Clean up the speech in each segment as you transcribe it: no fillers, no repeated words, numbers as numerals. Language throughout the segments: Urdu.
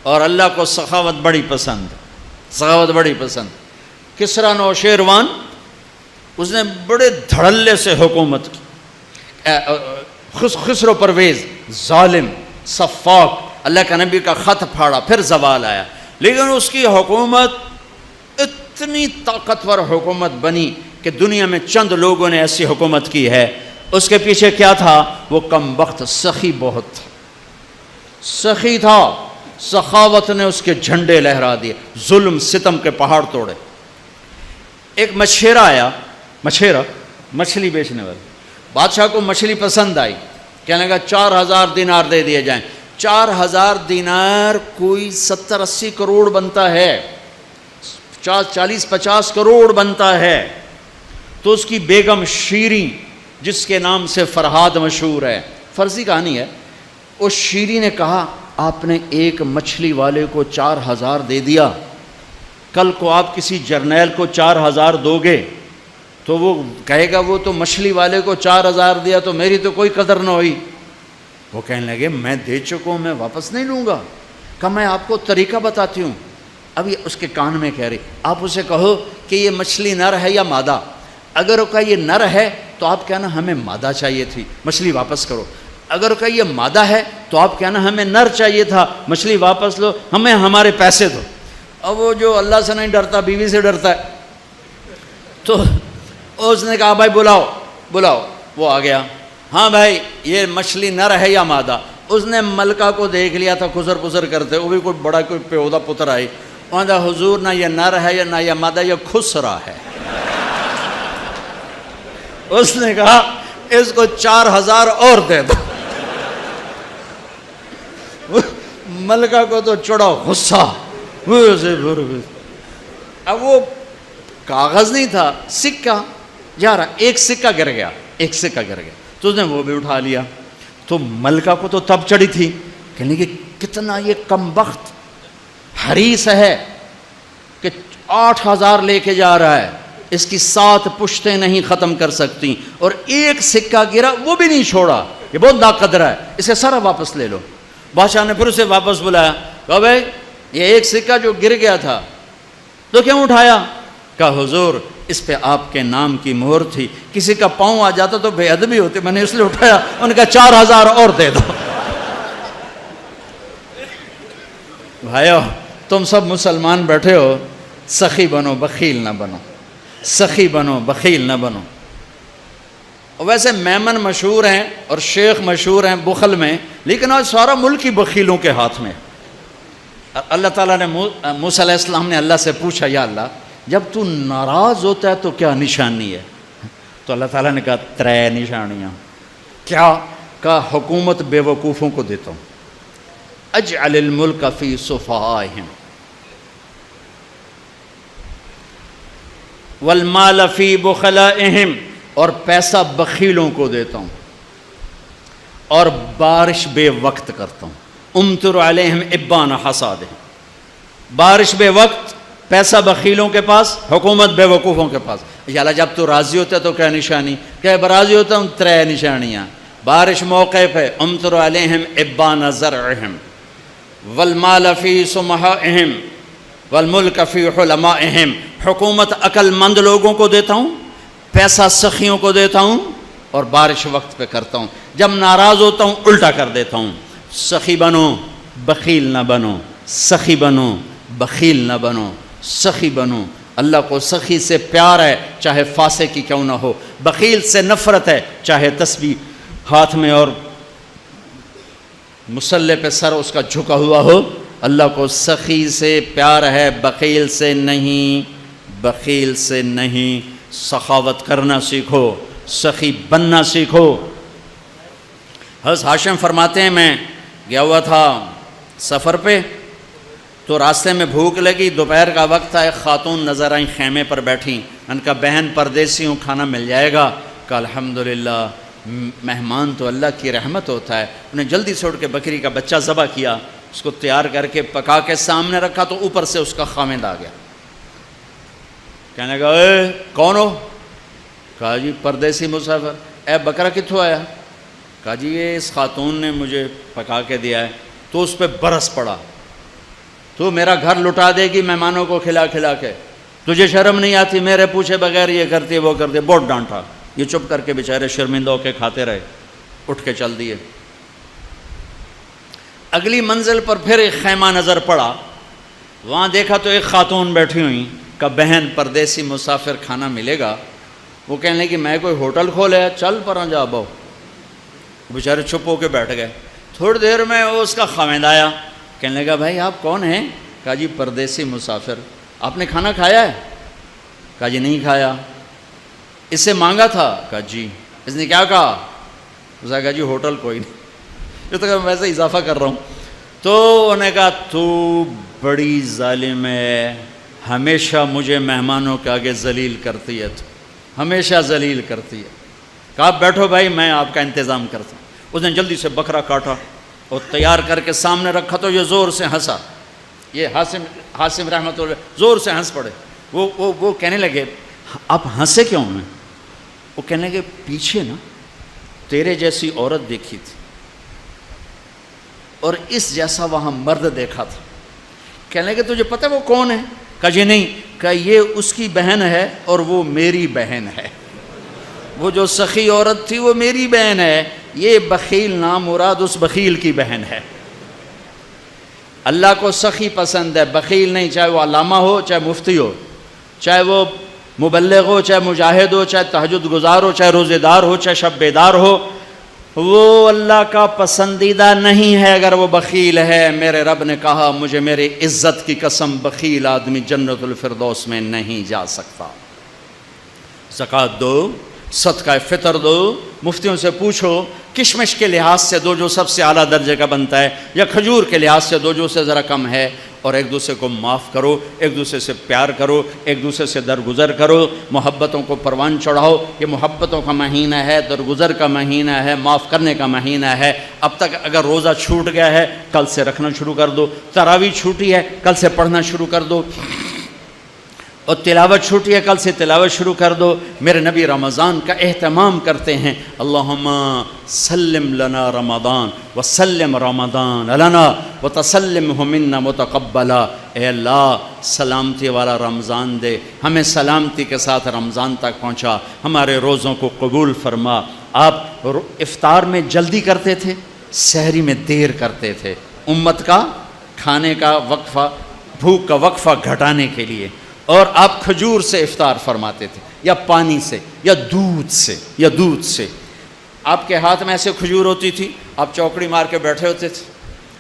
اور اللہ کو سخاوت بڑی پسند، سخاوت بڑی پسند۔ کسریٰ نوشیروان اس نے بڑے دھڑلے سے حکومت کی، خسرو پرویز ظالم سفاک، اللہ کا نبی کا خط پھاڑا، پھر زوال آیا، لیکن اس کی حکومت اتنی طاقتور حکومت بنی کہ دنیا میں چند لوگوں نے ایسی حکومت کی ہے۔ اس کے پیچھے کیا تھا؟ وہ کم وقت سخی بہت تھا، سخی تھا، سخاوت نے اس کے جھنڈے لہرا دیے، ظلم ستم کے پہاڑ توڑے۔ ایک مچھیرا آیا، مچھیرا مچھلی بیچنے والا، بادشاہ کو مچھلی پسند آئی، کہنے لگا 4000 دینار دے دیے جائیں۔ 4000 دینار کوئی 70-80 کروڑ بنتا ہے، 40-50 کروڑ بنتا ہے۔ تو اس کی بیگم شیریں، جس کے نام سے فرہاد مشہور ہے، فرضی کہانی ہے، اس شیریں نے کہا آپ نے ایک مچھلی والے کو 4000 دے دیا، کل کو آپ کسی جرنیل کو 4000 دو گے تو وہ کہے گا وہ تو مچھلی والے کو 4000 دیا تو میری تو کوئی قدر نہ ہوئی۔ وہ کہنے لگے میں دے چکا ہوں، میں واپس نہیں لوں گا۔ کہا میں آپ کو طریقہ بتاتی ہوں۔ ابھی اس کے کان میں کہہ رہی آپ اسے کہو کہ یہ مچھلی نر ہے یا مادہ، اگر وہ کہا یہ نر ہے تو آپ کہنا ہمیں مادہ چاہیے تھی، مچھلی واپس کرو۔ اگر وہ کہا یہ مادہ ہے تو آپ کہنا ہمیں نر چاہیے تھا، مچھلی واپس لو، ہمیں ہمارے پیسے دو۔ اب وہ جو اللہ سے نہیں ڈرتا بیوی سے ڈرتا ہے، تو اس نے کہا بھائی بلاؤ بلاؤ۔ وہ آ گیا، ہاں بھائی یہ مچھلی نر ہے یا مادہ؟ اس نے ملکہ کو دیکھ لیا تھا خسر پسر کرتے، وہ بھی کوئی بڑا کوئی پیودہ پتر آئی، وہاں کہا حضور نہ یہ نر ہے یا نہ یہ مادہ، یہ خسرا ہے۔ اس نے کہا اس کو 4000 اور دے دو۔ ملکہ کو تو چڑھا غصہ، اب وہ کاغذ نہیں تھا، سکہ جا رہا، ایک سکہ گر گیا، ایک سکہ گر گیا تو اس نے وہ بھی اٹھا لیا۔ تو ملکہ کو تو تب چڑھی تھی، کہنے کہ کتنا یہ کم بخت حریص ہے کہ 8000 لے کے جا رہا ہے، اس کی 7 پشتیں نہیں ختم کر سکتی، اور ایک سکہ گرا وہ بھی نہیں چھوڑا، یہ بہت ناقدر ہے، اسے سارا واپس لے لو۔ بادشاہ نے پھر اسے واپس بلایا، کہا بھائی یہ ایک سکہ جو گر گیا تھا تو کیوں اٹھایا؟ کہا حضور اس پہ آپ کے نام کی مہر تھی، کسی کا پاؤں آ جاتا تو بے ادبی ہوتی، میں نے اس لیے اٹھایا۔ انہوں نے کہا 4000 اور دے دو۔ بھائیو تم سب مسلمان بیٹھے ہو، سخی بنو بخیل نہ بنو، سخی بنو بخیل نہ بنو۔ ویسے میمن مشہور ہیں اور شیخ مشہور ہیں بخل میں، لیکن آج سارا ملک ہی بخیلوں کے ہاتھ میں۔ اللہ تعالیٰ نے موسیٰ علیہ السلام نے اللہ سے پوچھا یا اللہ جب تو ناراض ہوتا ہے تو کیا نشانی ہے؟ تو اللہ تعالیٰ نے کہا 3 نشانیاں۔ کیا؟ کہا حکومت بے وقوفوں کو دیتا ہوں، اجعل الملک فی صفائہم والمال فی بخلائہم، اور پیسہ بخیلوں کو دیتا ہوں، اور بارش بے وقت کرتا ہوں، امطر علیہم ابان حصادہم، بارش بے وقت، پیسہ بخیلوں کے پاس، حکومت بے وقوفوں کے پاس۔ یا اللہ جب تو راضی ہوتا ہے تو کیا نشانی؟ کہ راضی ہوتا ہوں 3 نشانیاں، بارش موقع پہ، امطر علیہم ابان زرعہم والمال فی سمحائہم والملک فی حلمائہم، حکومت عقل مند لوگوں کو دیتا ہوں، پیسہ سخیوں کو دیتا ہوں، اور بارش وقت پہ کرتا ہوں، جب ناراض ہوتا ہوں الٹا کر دیتا ہوں۔ سخی بنو بخیل نہ بنو، سخی بنو بخیل نہ بنو، سخی بنو۔ اللہ کو سخی سے پیار ہے چاہے فاسق کی کیوں نہ ہو، بخیل سے نفرت ہے چاہے تسبیح ہاتھ میں اور مصلے پہ سر اس کا جھکا ہوا ہو۔ اللہ کو سخی سے پیار ہے، بخیل سے نہیں، بخیل سے نہیں۔ سخاوت کرنا سیکھو، سخی بننا سیکھو۔ حضرت ہاشم فرماتے ہیں میں گیا ہوا تھا سفر پہ، تو راستے میں بھوک لگی، دوپہر کا وقت تھا، ایک خاتون نظر آئیں خیمے پر بیٹھیں، ان کا بہن پردیسی ہوں، کھانا مل جائے گا؟ کہ الحمدللہ، مہمان تو اللہ کی رحمت ہوتا ہے۔ انہیں جلدی سے اٹھ کے بکری کا بچہ ذبح کیا، اس کو تیار کر کے پکا کے سامنے رکھا، تو اوپر سے اس کا خاوند آ گیا، کہنے لگا اے کون ہو؟ کہا جی پردیسی مسافر۔ اے بکرا کتھوں آیا؟ کہا جی یہ اس خاتون نے مجھے پکا کے دیا ہے۔ تو اس پہ برس پڑا، تو میرا گھر لٹا دے گی مہمانوں کو کھلا کھلا کے، تجھے شرم نہیں آتی، میرے پوچھے بغیر یہ کرتی ہے وہ کرتی ہے، بہت ڈانٹا۔ یہ چپ کر کے بیچارے شرمندہ ہو کے کھاتے رہے، اٹھ کے چل دیے۔ اگلی منزل پر پھر ایک خیمہ نظر پڑا، وہاں دیکھا تو ایک خاتون بیٹھی ہوئی، کہ بہن پردیسی مسافر کھانا ملے گا؟ وہ کہنے لگی میں کوئی ہوٹل کھولے چل پر جا بہو۔ بیچارے چپ ہو کے بیٹھ گئے۔ تھوڑی دیر میں اس کا خاوند آیا، کہنے لگا بھائی آپ کون ہیں؟ کہا جی پردیسی مسافر، آپ نے کھانا کھایا ہے؟ کہا جی نہیں کھایا۔ اس سے مانگا تھا؟ کہا جی۔ اس نے کیا کہا؟ اس نے کہا جی ہوٹل کوئی نہیں، جو تو میں ویسے اضافہ کر رہا ہوں۔ تو انہوں نے کہا تو بڑی ظالم ہے، ہمیشہ مجھے مہمانوں کے آگے ذلیل کرتی ہے، تو ہمیشہ ذلیل کرتی ہے۔ کہا آپ بیٹھو بھائی میں آپ کا انتظام کرتا ہوں۔ اس نے جلدی سے بکرا کاٹا اور تیار کر کے سامنے رکھا، تو یہ زور سے ہنسا، یہ حاسم رحمۃ اللہ زور سے ہنس پڑے۔ وہ کہنے لگے آپ ہنسے کیوں ہیں؟ وہ کہنے لگے پیچھے نا تیرے جیسی عورت دیکھی تھی اور اس جیسا وہاں مرد دیکھا تھا۔ کہنے لگے تجھے پتہ وہ کون ہے؟ کہا جی نہیں۔ کہا یہ اس کی بہن ہے اور وہ میری بہن ہے۔ وہ جو سخی عورت تھی وہ میری بہن ہے، یہ بخیل نامراد اس بخیل کی بہن ہے۔ اللہ کو سخی پسند ہے، بخیل نہیں، چاہے وہ علامہ ہو چاہے مفتی ہو، چاہے وہ مبلغ ہو چاہے مجاہد ہو چاہے تہجد گزار ہو چاہے روزے دار ہو چاہے شب بیدار ہو، وہ اللہ کا پسندیدہ نہیں ہے اگر وہ بخیل ہے۔ میرے رب نے کہا مجھے میری عزت کی قسم بخیل آدمی جنت الفردوس میں نہیں جا سکتا۔ زکوٰۃ دو، صدقہ فطر دو، مفتیوں سے پوچھو کشمش کے لحاظ سے دو جو سب سے اعلیٰ درجے کا بنتا ہے، یا کھجور کے لحاظ سے دو جو سے ذرا کم ہے، اور ایک دوسرے کو معاف کرو، ایک دوسرے سے پیار کرو، ایک دوسرے سے درگزر کرو، محبتوں کو پروان چڑھاؤ۔ یہ محبتوں کا مہینہ ہے، درگزر کا مہینہ ہے، معاف کرنے کا مہینہ ہے۔ اب تک اگر روزہ چھوٹ گیا ہے کل سے رکھنا شروع کر دو، تراویح چھوٹی ہے کل سے پڑھنا شروع کر دو، اور تلاوت چھوٹی ہے کل سے تلاوت شروع کر دو۔ میرے نبی رمضان کا اہتمام کرتے ہیں، اللہم سلم لنا رمضان وسلم رمضان لنا وتسلمہ منا متقبلا۔ اے اللہ سلامتی والا رمضان دے، ہمیں سلامتی کے ساتھ رمضان تک پہنچا، ہمارے روزوں کو قبول فرما۔ آپ افطار میں جلدی کرتے تھے، سحری میں دیر کرتے تھے، امت کا کھانے کا وقفہ، بھوک کا وقفہ گھٹانے کے لیے، اور آپ کھجور سے افطار فرماتے تھے، یا پانی سے، یا دودھ سے۔ آپ کے ہاتھ میں ایسے کھجور ہوتی تھی، آپ چوکڑی مار کے بیٹھے ہوتے تھے،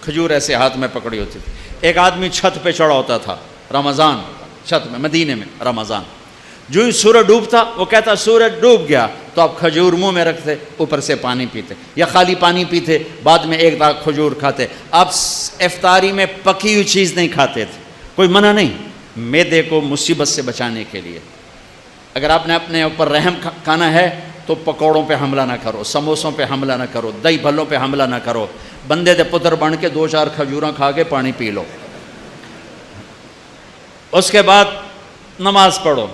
کھجور ایسے ہاتھ میں پکڑی ہوتی تھی۔ ایک آدمی چھت پہ چڑھا ہوتا تھا رمضان، چھت میں مدینے میں رمضان، جو ہی سورج ڈوبتا وہ کہتا سورج ڈوب گیا، تو آپ کھجور منہ میں رکھتے، اوپر سے پانی پیتے، یا خالی پانی پیتے، بعد میں ایک داغ کھجور کھاتے۔ آپ افطاری میں پکی ہوئی چیز نہیں کھاتے تھے، کوئی منع نہیں، معدے کو مصیبت سے بچانے کے لیے۔ اگر آپ نے اپنے اوپر رحم کھانا ہے تو پکوڑوں پہ حملہ نہ کرو، سموسوں پہ حملہ نہ کرو، دہی بھلوں پہ حملہ نہ کرو، بندے دے پتر بن کے 2-4 کھجوراں کھا کے پانی پی لو۔ اس کے بعد نماز پڑھو،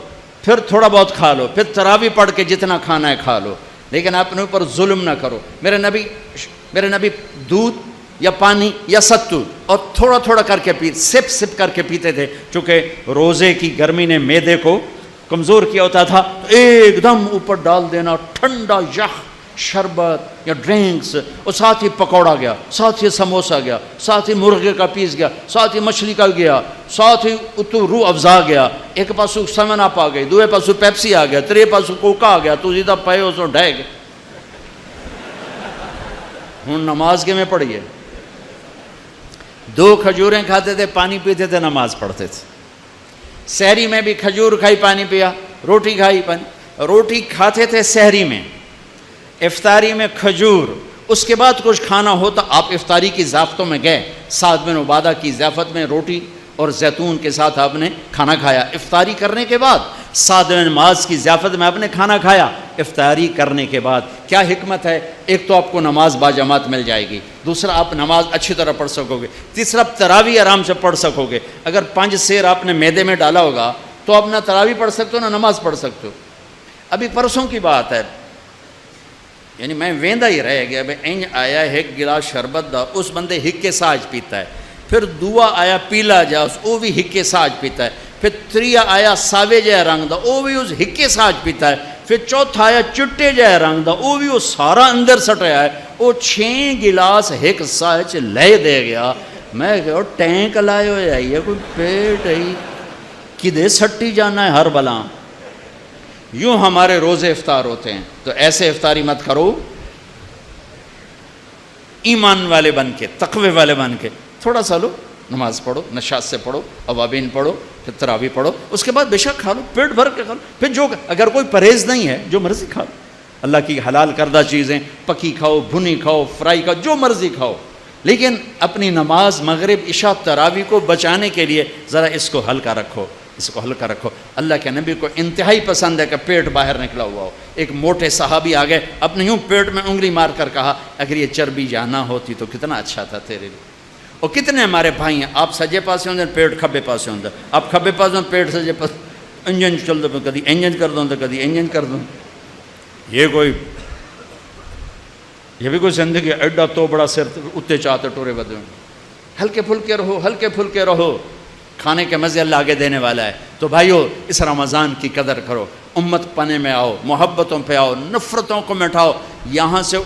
پھر تھوڑا بہت کھا لو، پھر تراویح پڑھ کے جتنا کھانا ہے کھا لو، لیکن اپنے اوپر ظلم نہ کرو۔ میرے نبی دودھ یا پانی یا ستو اور تھوڑا تھوڑا کر کے سپ کر کے پیتے تھے، چونکہ روزے کی گرمی نے معدے کو کمزور کیا ہوتا تھا، تو ایک دم اوپر ڈال دینا ٹھنڈا یخ شربت یا ڈرنکس، اور ساتھ ہی پکوڑا گیا، ساتھ ہی سموسا گیا، ساتھ ہی مرغے کا پیس گیا، ساتھ ہی مچھلی کا گیا، ساتھ ہی اتو روح افزا گیا، ایک پاسو سیون اپ آ گئی، دوے پاسو پیپسی آ گیا، ترے پاسو کوکا آ گیا، تو سیدھا پائے اس ڈھے گئے۔ ہوں نماز کے میں پڑھیے، 2 کھجوریں کھاتے تھے، پانی پیتے تھے، نماز پڑھتے تھے۔ سحری میں بھی کھجور کھائی، پانی پیا، روٹی کھائی، پانی، روٹی کھاتے تھے سحری میں، افطاری میں کھجور، اس کے بعد کچھ کھانا ہوتا آپ افطاری کی ضیافتوں میں گئے، سعد بن عبادہ کی ضیافت میں روٹی اور زیتون کے ساتھ آپ نے کھانا کھایا، افطاری کرنے کے بعد سعد بن معاذ کی ضیافت میں آپ نے کھانا کھایا افطاری کرنے کے بعد۔ کیا حکمت ہے؟ ایک تو آپ کو نماز باجماعت مل جائے گی، دوسرا آپ نماز اچھی طرح پڑھ سکو گے، تیسرا آپ تراویح آرام سے پڑھ سکو گے۔ اگر 5 سیر آپ نے معدے میں ڈالا ہوگا تو آپ نہ تراویح پڑھ سکتے ہو نہ نماز پڑھ سکتے ہو۔ ابھی پرسوں کی بات ہے، یعنی میں ویندا ہی رہ گیا، بھائی انج آیا ہے ایک گلاس شربت دا، اس بندے ہک کے ساج پیتا ہے، پھر دوا آیا پیلا جا وہ بھی ہکے ساج پیتا ہے، پھر تریا آیا ساوے جہ رنگ دا وہ بھی اس ہکے ساج پیتا ہے، پھر چوتھا آیا چٹے جہ رنگ دا وہ بھی وہ سارا اندر سٹیا ہے، وہ 6 گلاس ایک ساج لے دے گیا۔ میں کہو ٹینک لائے ہوئے آئی کوئی پیٹ ہے کدے سٹی جانا ہے ہر بلا۔ یوں ہمارے روزے افطار ہوتے ہیں، تو ایسے افطاری مت کرو، ایمان والے بن کے، تقوی والے بن کے تھوڑا سا لو، نماز پڑھو، نشاط سے پڑھو، اوابین پڑھو، پھر تراویح پڑھو، اس کے بعد بے شک کھا لو، پیٹ بھر کے کھا لو، پھر جو اگر کوئی پرہیز نہیں ہے جو مرضی کھا لو، اللہ کی حلال کردہ چیزیں پکی کھاؤ، بھنی کھاؤ، فرائی کھاؤ، جو مرضی کھاؤ، لیکن اپنی نماز مغرب عشاء تراویح کو بچانے کے لیے ذرا اس کو ہلکا رکھو، اس کو ہلکا رکھو۔ اللہ کے نبی کو انتہائی پسند ہے کہ پیٹ باہر نکلا ہوا ہو۔ ایک موٹے صحابی آ گئے، اپنے یوں پیٹ میں انگلی مار کر کہا اگر یہ چربی جانا ہوتی تو کتنا اچھا تھا تیرے لیے۔ اور کتنے ہمارے بھائی ہیں، آپ سجے پاسے ہوندے پیٹ کھبے پاسے ہوندے، آپ کھبے پاسے ہوندے پیٹ سجے پاس، انجن چل دو کدی انجن کر دوں تو کدی انجن کر دوں۔ یہ بھی کوئی زندگی ایڈا تو بڑا سر اتنے چاہتے ٹورے بدے۔ ہلکے پھلکے رہو، ہلکے پھلکے رہو، کھانے کے مزے اللہ آگے دینے والا ہے۔ تو بھائیو اس رمضان کی قدر کرو، امت پنے میں آؤ، محبتوں پہ آؤ، نفرتوں کو مٹاؤ، یہاں سے